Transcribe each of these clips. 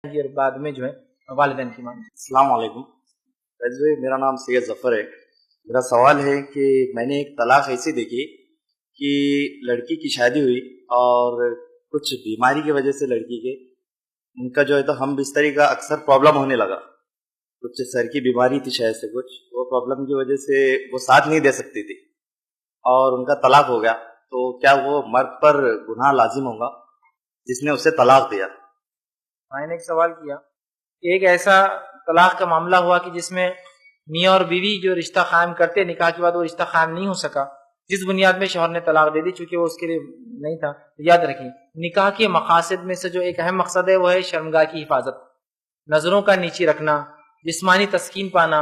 اور بعد میں جو ہے والدین کی مانگ۔ السلام علیکم بھائی، میرا نام سید ظفر ہے۔ میرا سوال ہے کہ میں نے ایک طلاق ایسی دیکھی کہ لڑکی کی شادی ہوئی اور کچھ بیماری کی وجہ سے لڑکی کے ان کا جو ہے تو ہم بستری کا اکثر پرابلم ہونے لگا، کچھ سر کی بیماری تھی شاید سے، کچھ وہ پرابلم کی وجہ سے وہ ساتھ نہیں دے سکتی تھی اور ان کا طلاق ہو گیا، تو کیا وہ مرد پر گناہ لازم ہوگا جس نے اسے طلاق دیا؟ میں نے ایک سوال کیا کہ ایک ایسا طلاق کا معاملہ ہوا کہ جس میں میاں اور بیوی جو رشتہ قائم کرتے، نکاح کے بعد وہ رشتہ قائم نہیں ہو سکا، جس بنیاد میں شوہر نے طلاق دے دی چونکہ وہ اس کے لیے نہیں تھا۔ یاد رکھیں، نکاح کے مقاصد میں سے جو ایک اہم مقصد ہے وہ ہے شرمگاہ کی حفاظت، نظروں کا نیچی رکھنا، جسمانی تسکین پانا،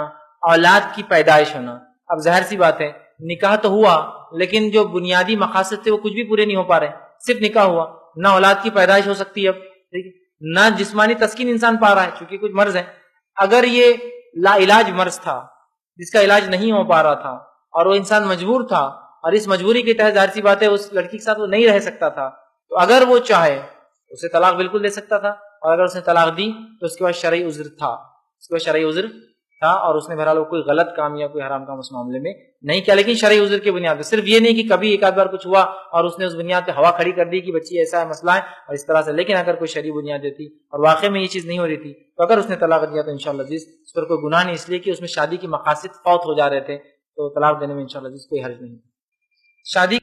اولاد کی پیدائش ہونا۔ اب ظاہر سی بات ہے نکاح تو ہوا لیکن جو بنیادی مقاصد تھے وہ کچھ بھی پورے نہیں ہو پا رہے، صرف نکاح ہوا، نہ اولاد کی پیدائش ہو سکتی ہے اب، ٹھیک ہے، نہ جسمانی تسکین انسان پا رہا ہے چونکہ کچھ مرض ہے۔ اگر یہ لا علاج مرض تھا جس کا علاج نہیں ہو پا رہا تھا اور وہ انسان مجبور تھا اور اس مجبوری کے تحت ظاہر سی بات ہے اس لڑکی کے ساتھ وہ نہیں رہ سکتا تھا، تو اگر وہ چاہے اسے طلاق بالکل دے سکتا تھا، اور اگر اس نے طلاق دی تو اس کے بعد شرعی عذر تھا، اس کے بعد شرعی عذر تھا، اور اس نے بہرحال کوئی غلط کام یا کوئی حرام کام اس معاملے میں نہیں کیا، لیکن شرعی عذر کی بنیاد پہ، صرف یہ نہیں کہ کبھی ایک آدھ بار کچھ ہوا اور اس نے اس بنیاد پہ ہوا کھڑی کر دی کہ بچی ایسا ہے مسئلہ ہے اور اس طرح سے، لیکن اگر کوئی شرعی بنیاد تھی اور واقع میں یہ چیز نہیں ہو رہی تھی تو اگر اس نے طلاق دیا تو انشاءاللہ عزیز اس پر کوئی گناہ نہیں، اس لیے کہ اس میں شادی کی مقاصد فوت ہو جا رہے تھے، تو طلاق دینے میں انشاءاللہ عزیز کوئی حرج نہیں۔ شادی